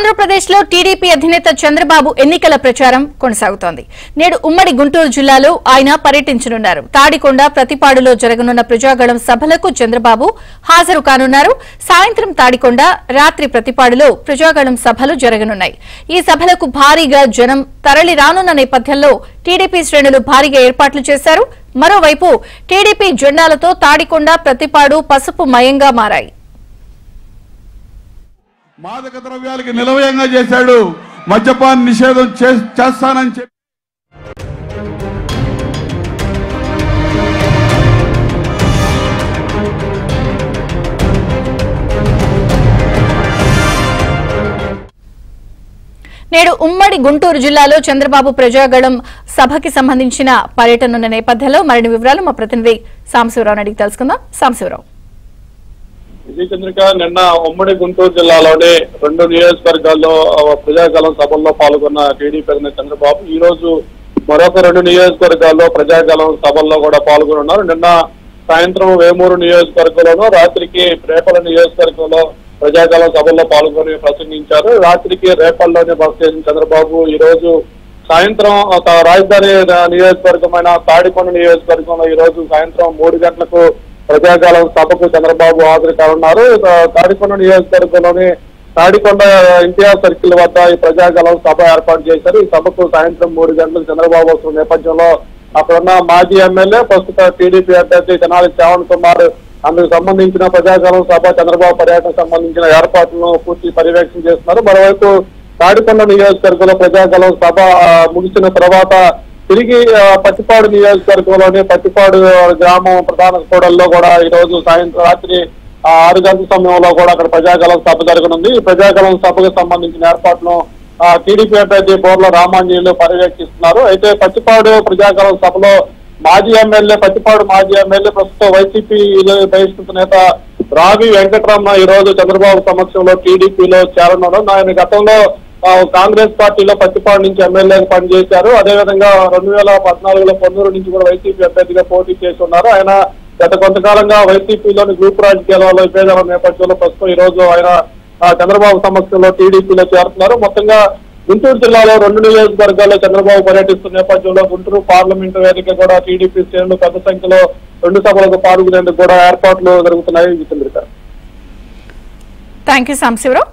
ఆంధ్రప్రదేశ్లో టీడీపీ అధినేత చంద్రబాబు ఎన్నికల ప్రచారం కొనసాగుతోంది. నేడు ఉమ్మడి గుంటూరు జిల్లాలో ఆయన పర్యటించనున్నారు. తాడికొండ, ప్రతిపాడులో జరగనున్న ప్రజాగళం సభలకు చంద్రబాబు హాజరు కానున్నారు. సాయంత్రం తాడికొండ, రాత్రి ప్రతిపాడులో ప్రజాగళం సభలు జరగనున్నాయి. ఈ సభలకు భారీగా జనం తరలి రానున్న నేపథ్యంలో టీడీపీ శ్రేణులు భారీగా ఏర్పాట్లు చేశారు. మరోవైపు టీడీపీ జెండాలతో తాడికొండ, ప్రతిపాడు పసుపు మయంగా మారాయి. మాదక ద్రవ్యాలకి నిలవయంగా చేశాడు. మద్యపాన నిషేధం చేస్తానని చెప్పి నేడు ఉమ్మడి గుంటూరు జిల్లాలో చంద్రబాబు ప్రజాగళం సభకి సంబంధించిన పర్యటన ఉన్న నేపథ్యంలో మరిన్ని వివరాలు మా ప్రతినిధి సాంబశివరావు అడిగి తెలుసుకుందాం. సాంబశివరావు, చంద్రిక, నిన్న ఉమ్మడి గుంటూరు జిల్లాలోని 2 నియోజకవర్గాల్లో ప్రజాగళం సభల్లో పాల్గొన్న టీడీపీ అధినేత చంద్రబాబు ఈ రోజు మరొక 2 నియోజకవర్గాల్లో ప్రజాగళం సభల్లో కూడా పాల్గొన్నారు. నిన్న సాయంత్రం వేమూరు నియోజకవర్గంలోనూ, రాత్రికి రేపల నియోజకవర్గంలో ప్రజాగళం సభల్లో పాల్గొని ప్రసంగించారు. రాత్రికి రేపల్లోనే బస చేసిన చంద్రబాబు ఈ రోజు సాయంత్రం రాజధాని నియోజకవర్గమైన తాడికొండ నియోజకవర్గంలో ఈ రోజు సాయంత్రం 3 గంటలకు ప్రజాగళం సభకు చంద్రబాబు హాజరు కానున్నారు. తాడికొండ నియోజకవర్గంలోని తాడికొండ ఎన్టీఆర్ సర్కిల్ వద్ద ఈ ప్రజాగళం సభ ఏర్పాటు చేశారు. ఈ సభకు సాయంత్రం 3 గంటలకు చంద్రబాబు వస్తున్న నేపథ్యంలో అక్కడున్న మాజీ ఎమ్మెల్యే, ప్రస్తుత టీడీపీ అభ్యర్థి తెనాలి శ్రావణ్ కుమార్ అందుకు సంబంధించిన ప్రజాగళం సభ, చంద్రబాబు పర్యటనకు సంబంధించిన ఏర్పాట్లను పూర్తి పర్యవేక్షణ చేస్తున్నారు. మరోవైపు తాడికొండ నియోజకవర్గంలో ప్రజాగళం సభ ముగిసిన తర్వాత తిరిగి పత్తిపాడు నియోజకవర్గంలోని పత్తిపాడు గ్రామం ప్రధాన కూడల్లో కూడా ఈ రోజు సాయంత్రం రాత్రి 6 గంటల సమయంలో కూడా అక్కడ ప్రజాగళం సభ జరగనుంది. ఈ ప్రజాగళం సభకు సంబంధించిన ఏర్పాట్లను టీడీపీ అభ్యర్థి బోర్ల రామాంజనేయులు పర్యవేక్షిస్తున్నారు. అయితే పత్తిపాడు ప్రజాగళం సభలో పత్తిపాడు మాజీ ఎమ్మెల్యే ప్రస్తుతం వైసీపీలో బహిష్కృత నేత రావి వెంకటరమణ ఈ రోజు చంద్రబాబు సమక్షంలో టీడీపీలో చేరనున్నారు. ఆయన గతంలో కాంగ్రెస్ పార్టీలో పత్తిపాడు నుంచి ఎమ్మెల్యేగా పనిచేశారు. అదేవిధంగా 2014లో పొన్నూరు నుంచి కూడా వైసీపీ అభ్యర్థిగా పోటీ చేసి ఉన్నారు. ఆయన గత కొంతకాలంగా వైసీపీలోని గ్రూప్ రాజకీయాలలో విభేదాల నేపథ్యంలో ప్రస్తుతం ఈ రోజు ఆయన చంద్రబాబు సమక్షంలో టీడీపీలో చేరుతున్నారు. మొత్తంగా గుంటూరు జిల్లాలో 2 నియోజకవర్గాల్లో చంద్రబాబు పర్యటిస్తున్న నేపథ్యంలో గుంటూరు పార్లమెంటు వేదిక కూడా టీడీపీ శ్రేణులు పెద్ద సంఖ్యలో 2 సభలకు పాల్గొనేందుకు కూడా ఏర్పాట్లు జరుగుతున్నాయి. Thank you Sambasivarao.